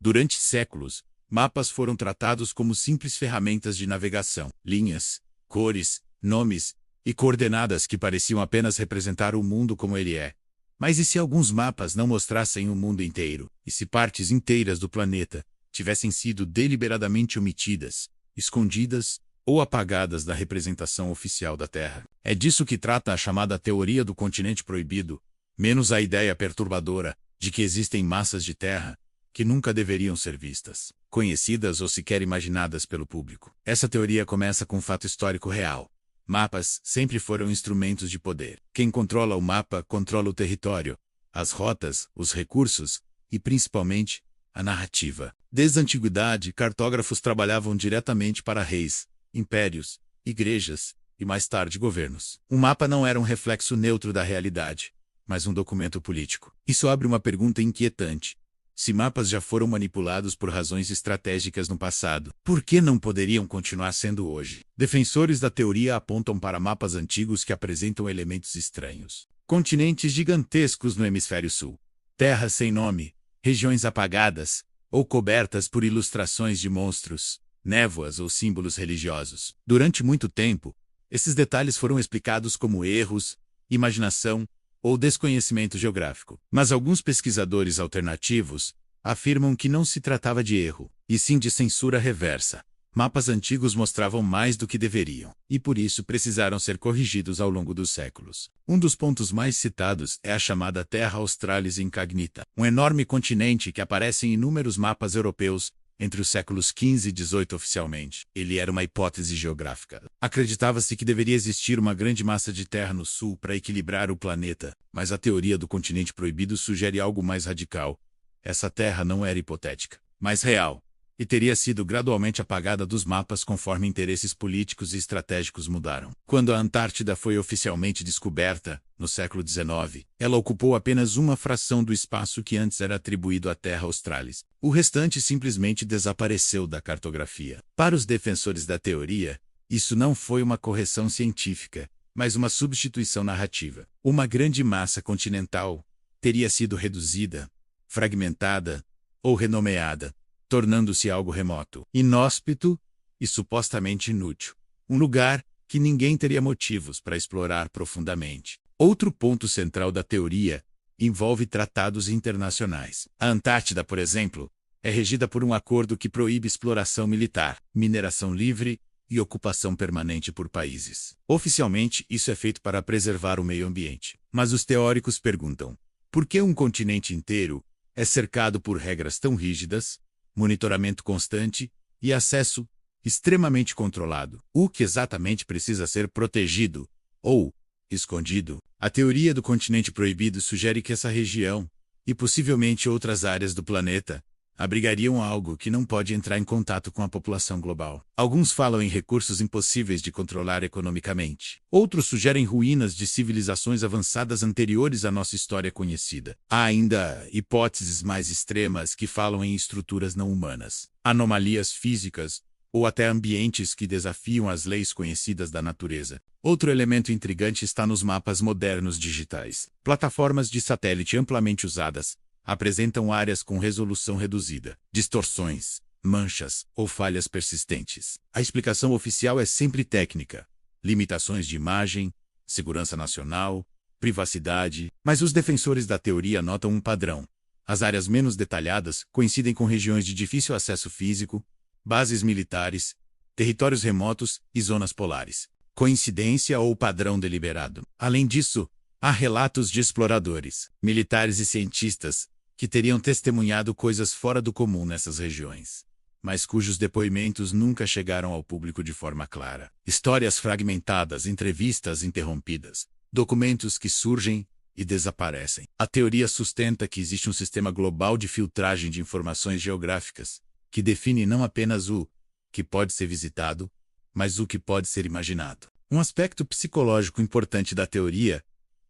Durante séculos, mapas foram tratados como simples ferramentas de navegação, linhas, cores, nomes e coordenadas que pareciam apenas representar o mundo como ele é. Mas e se alguns mapas não mostrassem o mundo inteiro? E se partes inteiras do planeta tivessem sido deliberadamente omitidas, escondidas ou apagadas da representação oficial da Terra? É disso que trata a chamada teoria do continente proibido, menos a ideia perturbadora de que existem massas de terra que nunca deveriam ser vistas, conhecidas ou sequer imaginadas pelo público. Essa teoria começa com um fato histórico real. Mapas sempre foram instrumentos de poder. Quem controla o mapa controla o território, as rotas, os recursos e, principalmente, a narrativa. Desde a antiguidade, cartógrafos trabalhavam diretamente para reis, impérios, igrejas e, mais tarde, governos. Um mapa não era um reflexo neutro da realidade, mas um documento político. Isso abre uma pergunta inquietante. Se mapas já foram manipulados por razões estratégicas no passado, por que não poderiam continuar sendo hoje? Defensores da teoria apontam para mapas antigos que apresentam elementos estranhos. Continentes gigantescos no hemisfério sul, terras sem nome, regiões apagadas ou cobertas por ilustrações de monstros, névoas ou símbolos religiosos. Durante muito tempo, esses detalhes foram explicados como erros, imaginação ou desconhecimento geográfico. Mas alguns pesquisadores alternativos afirmam que não se tratava de erro, e sim de censura reversa. Mapas antigos mostravam mais do que deveriam, e por isso precisaram ser corrigidos ao longo dos séculos. Um dos pontos mais citados é a chamada Terra Australis Incognita, um enorme continente que aparece em inúmeros mapas europeus entre os séculos XV e XVIII oficialmente. Ele era uma hipótese geográfica. Acreditava-se que deveria existir uma grande massa de terra no sul para equilibrar o planeta, mas a teoria do continente proibido sugere algo mais radical. Essa terra não era hipotética, mas real, e teria sido gradualmente apagada dos mapas conforme interesses políticos e estratégicos mudaram. Quando a Antártida foi oficialmente descoberta, no século XIX, ela ocupou apenas uma fração do espaço que antes era atribuído à Terra Australis. O restante simplesmente desapareceu da cartografia. Para os defensores da teoria, isso não foi uma correção científica, mas uma substituição narrativa. Uma grande massa continental teria sido reduzida, fragmentada ou renomeada, tornando-se algo remoto, inóspito e supostamente inútil. Um lugar que ninguém teria motivos para explorar profundamente. Outro ponto central da teoria envolve tratados internacionais. A Antártida, por exemplo, é regida por um acordo que proíbe exploração militar, mineração livre e ocupação permanente por países. Oficialmente, isso é feito para preservar o meio ambiente. Mas os teóricos perguntam: por que um continente inteiro é cercado por regras tão rígidas, monitoramento constante e acesso extremamente controlado? O que exatamente precisa ser protegido ou escondido? A teoria do continente proibido sugere que essa região, e possivelmente outras áreas do planeta, abrigariam algo que não pode entrar em contato com a população global. Alguns falam em recursos impossíveis de controlar economicamente. Outros sugerem ruínas de civilizações avançadas anteriores à nossa história conhecida. Há ainda hipóteses mais extremas que falam em estruturas não humanas, anomalias físicas ou até ambientes que desafiam as leis conhecidas da natureza. Outro elemento intrigante está nos mapas modernos digitais. Plataformas de satélite amplamente usadas apresentam áreas com resolução reduzida, distorções, manchas ou falhas persistentes. A explicação oficial é sempre técnica: limitações de imagem, segurança nacional, privacidade. Mas os defensores da teoria notam um padrão. As áreas menos detalhadas coincidem com regiões de difícil acesso físico, bases militares, territórios remotos e zonas polares. Coincidência ou padrão deliberado? Além disso, há relatos de exploradores, militares e cientistas que teriam testemunhado coisas fora do comum nessas regiões, mas cujos depoimentos nunca chegaram ao público de forma clara. Histórias fragmentadas, entrevistas interrompidas, documentos que surgem e desaparecem. A teoria sustenta que existe um sistema global de filtragem de informações geográficas que define não apenas o que pode ser visitado, mas o que pode ser imaginado. Um aspecto psicológico importante da teoria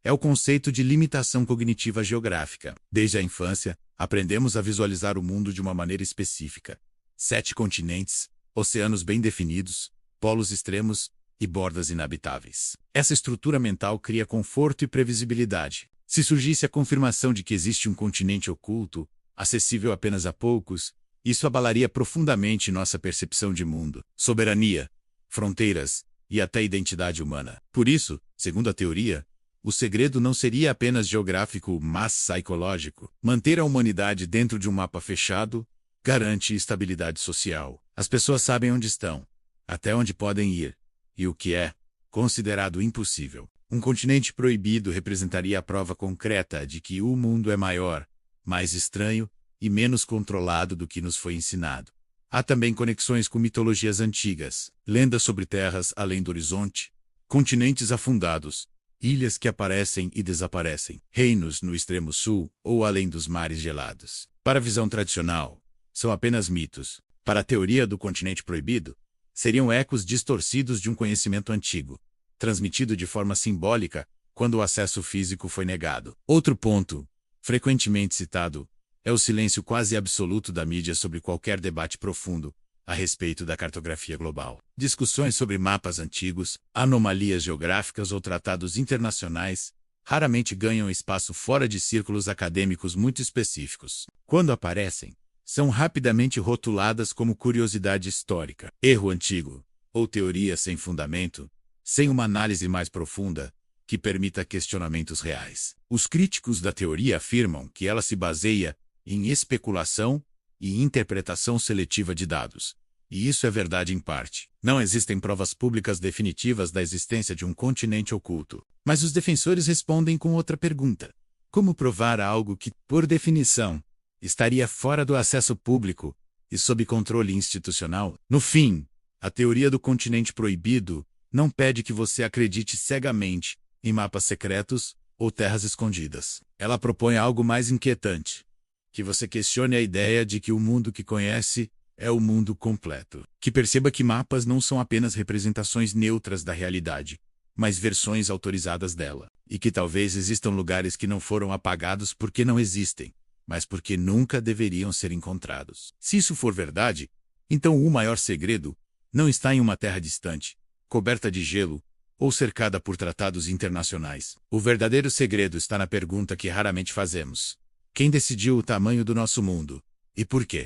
é o conceito de limitação cognitiva geográfica. Desde a infância, aprendemos a visualizar o mundo de uma maneira específica. 7 continentes, oceanos bem definidos, polos extremos e bordas inabitáveis. Essa estrutura mental cria conforto e previsibilidade. Se surgisse a confirmação de que existe um continente oculto, acessível apenas a poucos, Isso abalaria profundamente nossa percepção de mundo, soberania, fronteiras e até identidade humana. Por isso, segundo a teoria, o segredo não seria apenas geográfico, mas psicológico. Manter a humanidade dentro de um mapa fechado garante estabilidade social. As pessoas sabem onde estão, até onde podem ir, e o que é considerado impossível. Um continente proibido representaria a prova concreta de que o mundo é maior, mais estranho e menos controlado do que nos foi ensinado. Há também conexões com mitologias antigas, lendas sobre terras além do horizonte, continentes afundados, ilhas que aparecem e desaparecem, reinos no extremo sul ou além dos mares gelados. Para a visão tradicional, são apenas mitos. Para a teoria do continente proibido, seriam ecos distorcidos de um conhecimento antigo, transmitido de forma simbólica quando o acesso físico foi negado. Outro ponto, frequentemente citado, é o silêncio quase absoluto da mídia sobre qualquer debate profundo a respeito da cartografia global. Discussões sobre mapas antigos, anomalias geográficas ou tratados internacionais raramente ganham espaço fora de círculos acadêmicos muito específicos. Quando aparecem, são rapidamente rotuladas como curiosidade histórica, erro antigo, ou teoria sem fundamento, sem uma análise mais profunda que permita questionamentos reais. Os críticos da teoria afirmam que ela se baseia em especulação e interpretação seletiva de dados. E isso é verdade em parte. Não existem provas públicas definitivas da existência de um continente oculto. Mas os defensores respondem com outra pergunta: como provar algo que, por definição, estaria fora do acesso público e sob controle institucional? No fim, a teoria do continente proibido não pede que você acredite cegamente em mapas secretos ou terras escondidas. Ela propõe algo mais inquietante: que você questione a ideia de que o mundo que conhece é o mundo completo. Que perceba que mapas não são apenas representações neutras da realidade, mas versões autorizadas dela. E que talvez existam lugares que não foram apagados porque não existem, mas porque nunca deveriam ser encontrados. Se isso for verdade, então o maior segredo não está em uma terra distante, coberta de gelo, ou cercada por tratados internacionais. O verdadeiro segredo está na pergunta que raramente fazemos: quem decidiu o tamanho do nosso mundo? E por quê?